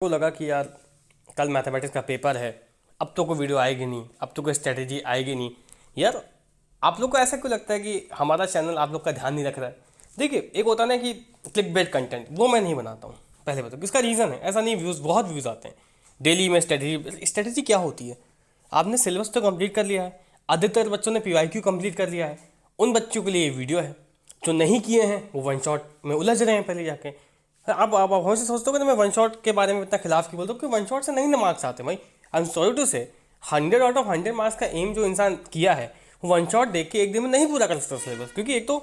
को लगा कि यार कल मैथमेटिक्स का पेपर है। अब तो कोई वीडियो आएगी नहीं, अब तो कोई स्ट्रेटेजी आएगी नहीं। यार आप लोग को ऐसा क्यों लगता है कि हमारा चैनल आप लोग का ध्यान नहीं रख रहा है? देखिए, एक होता है ना कि क्लिक बेट कंटेंट, वो मैं नहीं बनाता हूँ। पहले बताओ किसका रीज़न है। ऐसा नहीं, व्यूज़ बहुत व्यूज़ आते हैं डेली में। स्ट्रेटेजी क्या होती है? आपने सिलेबस तो कंप्लीट कर लिया है, अधिकतर बच्चों ने पीवाईक्यू कंप्लीट कर लिया है। उन बच्चों के लिए ये वीडियो है। जो नहीं किए हैं वो वन शॉट में उलझ रहे हैं पहले जाके। अब हमसे सोचते हो कि मैं वन शॉट के बारे में इतना खिलाफ क्यों बोलता हूँ कि वन शॉट से नहीं ना मार्क्स आते भाई। आई एम सॉरी टू से 100 आउट ऑफ 100 मार्क्स का एम जो इंसान किया है वो वन शॉट देख के एक दिन में नहीं पूरा कर सकता सिलेबस। क्योंकि एक तो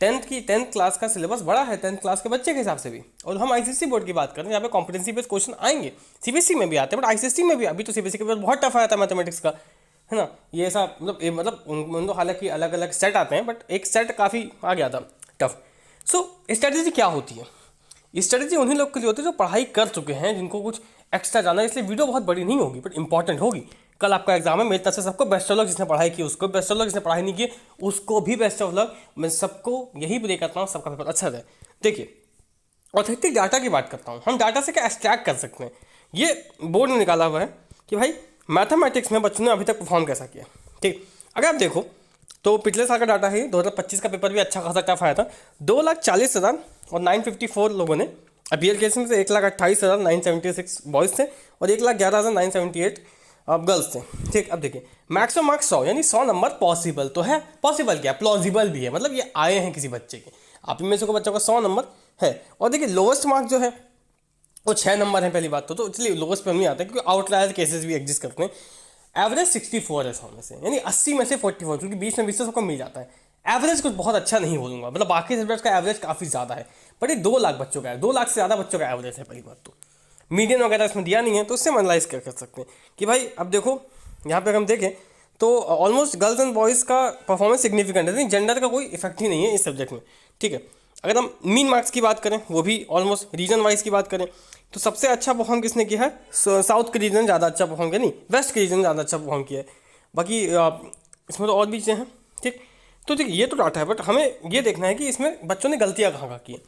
टेंथ क्लास का सिलेबस बड़ा है, टेंथ क्लास के बच्चे के हिसाब से भी। और हम आईसीएससी बोर्ड की बात करें, यहाँ पे कॉम्पिटेंसी बेस्ड क्वेश्चन आएंगे। सीबीएसई में भी आते हैं, बट आईसीएससी में भी अभी तो सीबीएसई के पेपर बहुत टफ आया था मैथमेटिक्स का, है ना। ये ऐसा मतलब उन हालांकि अलग अलग सेट आते हैं, बट एक सेट काफ़ी आ गया था टफ। सो स्ट्रेटेजी क्या होती है? स्ट्रेटेजी उन्हीं लोग के लिए होती है जो पढ़ाई कर चुके हैं, जिनको कुछ एक्स्ट्रा जाना है। इसलिए वीडियो बहुत बड़ी नहीं होगी, बट इंपॉर्टेंट होगी। कल आपका एग्जाम है, मेरी तरफ से सबको बेस्ट ऑफ लक। जिसने पढ़ाई की उसको बेस्ट ऑफ लक, जिसने पढ़ाई नहीं की उसको भी बेस्ट ऑफ लक। मैं सबको यही प्रे करता हूँ सबका पेपर अच्छा रहे। देखिए, ऑथेंटिक डाटा की बात करता हूँ। हम डाटा से क्या एक्सट्रैक्ट कर सकते हैं, ये बोर्ड ने निकाला हुआ है कि भाई मैथमेटिक्स में बच्चों ने अभी तक परफॉर्म कैसा किया। ठीक, अगर आप देखो तो पिछले साल का डाटा है, 2025 का पेपर भी अच्छा खासा टफ आया था। 2,40,000 और 954 लोगों ने अपीयर केस में से 1,28,976 बॉयज़ थे और 1,11,978 गर्ल्स थे। ठीक, अब देखिए मैक्सिमम मार्क्स 100, यानी 100 नंबर पॉसिबल तो है। पॉसिबल क्या, प्लॉजिबल भी है, मतलब ये आए हैं किसी बच्चे के। आप में से कोई बच्चों का 100 नंबर है। और देखिए लोवेस्ट मार्क जो है वो 6 नंबर है। पहली बात तो चलिए लोवेस्ट पे हम नहीं आते क्योंकि आउटलायर केसेस भी एग्जिस्ट करते हैं। एवरेज 64 है 100 में से, यानी 80 में से 44, क्योंकि 20 में 20 से सबको मिल जाता है। एवरेज कुछ बहुत अच्छा नहीं बोलूंगा, मतलब बाकी सब्जेक्ट का एवरेज काफ़ी ज़्यादा है। बट ये 2 लाख बच्चों का है, 2 लाख से ज़्यादा बच्चों का एवरेज है। पहली बात तो मीडियन वगैरह इसमें दिया नहीं है, तो इससे हम एनालाइज कर सकते हैं कि भाई अब देखो यहाँ पे हम देखें तो ऑलमोस्ट गर्ल्स एंड बॉयज़ का परफॉर्मेंस सिग्निफिकेंट है, जेंडर का कोई इफेक्ट ही नहीं है इस सब्जेक्ट में। ठीक है, अगर हम मीन मार्क्स की बात करें, वो भी ऑलमोस्ट रीजन वाइज की बात करें तो सबसे अच्छा परफॉर्म किसने किया है? साउथ के रीजन ज़्यादा अच्छा परफॉर्म किया, नहीं वेस्ट के रीजन ज़्यादा अच्छा परफॉर्म किया है। बाकी इसमें तो और भी चीज़ें हैं। ठीक, तो देखिए ये तो डाटा है, बट हमें ये देखना है कि इसमें बच्चों ने गलतियाँ कहाँ कहाँ की हैं।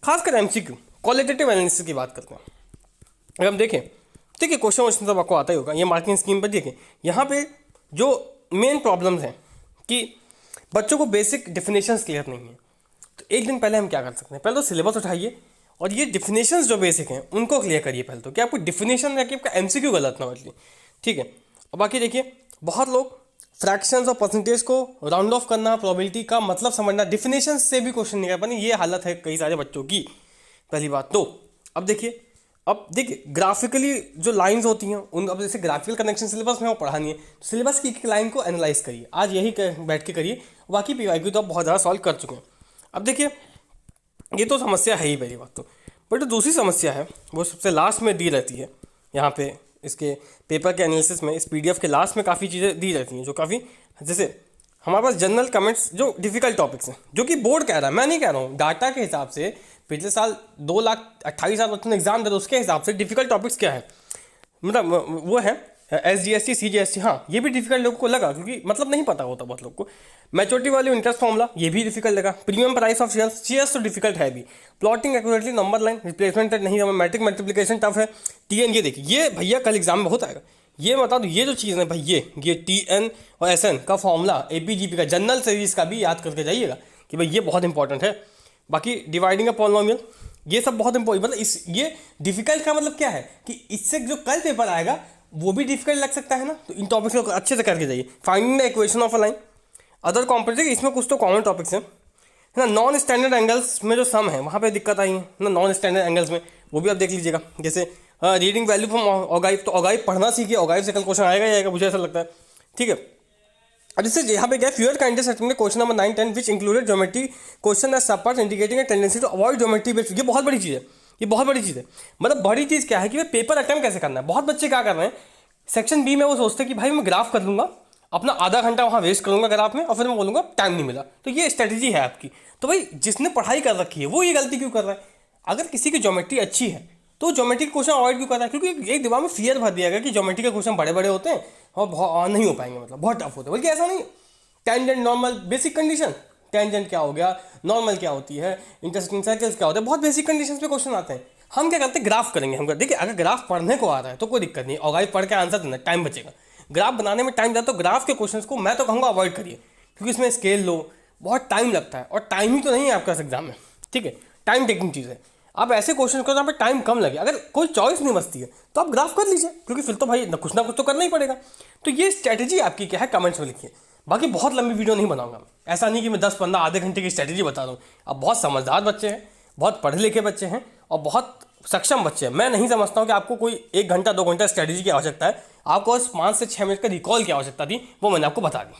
खासकर एमसीक्यू क्वालिटेटिव एनालिसिस की बात करते हैं। अगर हम देखें, देखिए क्वेश्चन तो आपको आता ही होगा। ये मार्किंग स्कीम पर देखिए, यहाँ पे जो मेन प्रॉब्लम्स हैं कि बच्चों को बेसिक डिफिनेशंस क्लियर नहीं है। तो एक दिन पहले हम क्या कर सकते हैं, पहले तो सिलेबस उठाइए और ये डिफिनेशंस जो बेसिक हैं उनको क्लियर करिए पहले तो, कि आपको डिफिनेशन है कि आपका एमसीक्यू गलत ना बदले। ठीक है, और बाकी देखिए बहुत लोग फ्रैक्शंस और परसेंटेज को राउंड ऑफ करना, प्रोबेबिलिटी का मतलब समझना, डिफिनेशन से भी क्वेश्चन नहीं कर पानी, ये हालत है कई सारे बच्चों की। पहली बात तो अब देखिए ग्राफिकली जो लाइंस होती हैं उन, अब जैसे ग्राफिकल कनेक्शन सिलेबस में वो पढ़ा नहीं है, तो सिलेबस की एक लाइन को एनालाइज करिए, आज यही बैठ के करिए। बाकी पीवाईक्यू तो आप बहुत ज़्यादा सॉल्व कर चुके हैं। अब देखिए ये तो समस्या है ही पहली बात तो, बट दूसरी समस्या है वो सबसे लास्ट में दी रहती है। यहाँ पे इसके पेपर के एनालिसिस में, इस पीडीएफ के लास्ट में काफ़ी चीज़ें दी रहती हैं जो काफ़ी, जैसे हमारे पास जनरल कमेंट्स जो डिफिकल्ट टॉपिक्स हैं, जो कि बोर्ड कह रहा है, मैं नहीं कह रहा हूँ। डाटा के हिसाब से पिछले साल 2,28,000 बच्चों ने एग्जाम दिया, उसके हिसाब से डिफिकल्ट टॉपिक्स क्या है, मतलब वो है SGST CGST। हाँ, ये भी डिफिकल्ट लोगों को लगा क्योंकि मतलब नहीं पता होता बहुत लोग को। मैच्योरिटी वैल्यू इंटरेस्ट फॉर्मूला ये भी डिफिकल्ट लगा। प्रीमियम प्राइस ऑफ शेयर्स तो डिफिकल्ट है भी। Plotting accurately number line replacement नहीं, मैट्रिक मल्टीप्लिकेशन टफ है। TN ये देखिए, ये भैया कल एग्जाम में बहुत आएगा। ये बता दो, ये जो चीज़ है भाई, ये TN और SN का फॉर्मूला, APGP का जनरल सीरीज का भी याद करके जाइएगा कि भाई ये बहुत इंपॉर्टेंट है। बाकी डिवाइडिंग अ पॉलिनोमियल ये सब बहुत इंपॉर्टेंट, मतलब इस ये डिफिकल्ट का मतलब क्या है कि इससे जो कल पेपर आएगा वो भी डिफिकल्ट लग सकता है ना। तो इन टॉपिक्स को अच्छे से करके जाइए। Finding the equation of a line, other competitive, इसमें कुछ तो कॉमन टॉपिक्स हैं, है ना। नॉन स्टैंडर्ड एंगल्स में जो सम है वहाँ पे दिक्कत आई है ना, नॉन स्टैंडर्ड एंगल्स में, वो भी आप देख लीजिएगा। जैसे रीडिंग वैल्यू फ्रॉम ऑगाइव, तो ऑगाइव पढ़ना सीखिए, ऑगाइव से कल क्वेश्चन आएगा ही आएगा, मुझे ऐसा लगता है। ठीक है, अब जैसे यहाँ पे क्या, फ्यूअर काइंडनेस सेटिंग में question number 9, 10 which included geometry question as sub parts indicating a tendency to avoid geometry based. ये बहुत बड़ी चीज़ है, ये बहुत बड़ी चीज़ है। मतलब बड़ी चीज़ क्या है कि पेपर अटेम्प्ट कैसे करना है। बहुत बच्चे क्या कर रहे हैं, सेक्शन बी में वो सोचते हैं कि भाई मैं ग्राफ कर लूँगा, अपना आधा घंटा वहाँ वेस्ट करूँगा ग्राफ में, और फिर मैं बोलूँगा टाइम नहीं मिला। तो ये स्ट्रेटेजी है आपकी। तो भाई जिसने पढ़ाई कर रखी है वो ये गलती क्यों कर रहा है? अगर किसी की ज्योमेट्री अच्छी है तो ज्योमेट्री के क्वेश्चन अवॉइड क्यों कर रहा है? क्योंकि एक दिमाग में फियर भर दिया गया कि ज्योमेट्री के क्वेश्चन बड़े बड़े होते हैं और बहुत नहीं हो पाएंगे, मतलब बहुत टफ होते हैं। बल्कि ऐसा नहीं है। Tangent normal basic condition, tangent क्या हो गया, नॉर्मल क्या होती है, इंटरसेक्टिंग सर्कल्स क्या होते हैं, बहुत बेसिक कंडीशंस पे क्वेश्चन आते हैं। हम क्या करते हैं, ग्राफ करेंगे। हम देखिए अगर ग्राफ पढ़ने को आ रहा है तो कोई दिक्कत नहीं, और पढ़ के आंसर देना, टाइम बचेगा। ग्राफ बनाने में टाइम जाता है तो ग्राफ के क्वेश्चंस को मैं तो कहूँगा अवॉइड करिए, क्योंकि इसमें स्केल लो, बहुत टाइम लगता है, और टाइम ही तो नहीं है आपका एग्जाम में, ठीक है, टाइम टेकिंग चीज़ है। आप ऐसे क्वेश्चन करो जहाँ पे टाइम कम लगे, अगर कोई चॉइस नहीं बचती है तो आप ग्राफ कर लीजिए, क्योंकि फिर तो भाई ना कुछ तो करना ही पड़ेगा। तो ये स्ट्रैटेजी आपकी क्या है, कमेंट्स में लिखिए। बाकी बहुत लंबी वीडियो नहीं बनाऊंगा, ऐसा नहीं कि मैं 10-15 आधे घंटे की स्ट्रैटेजी बता रहा हूँ। अब बहुत समझदार बच्चे हैं, बहुत पढ़े लिखे बच्चे हैं, और बहुत सक्षम बच्चे हैं। मैं नहीं समझता हूँ कि आपको कोई 1 घंटा 2 घंटा स्ट्रैटेजी की आवश्यकता है, आपको बस 5 से 6 मिनट का रिकॉल की आवश्यकता थी, वो मैंने आपको बता दी।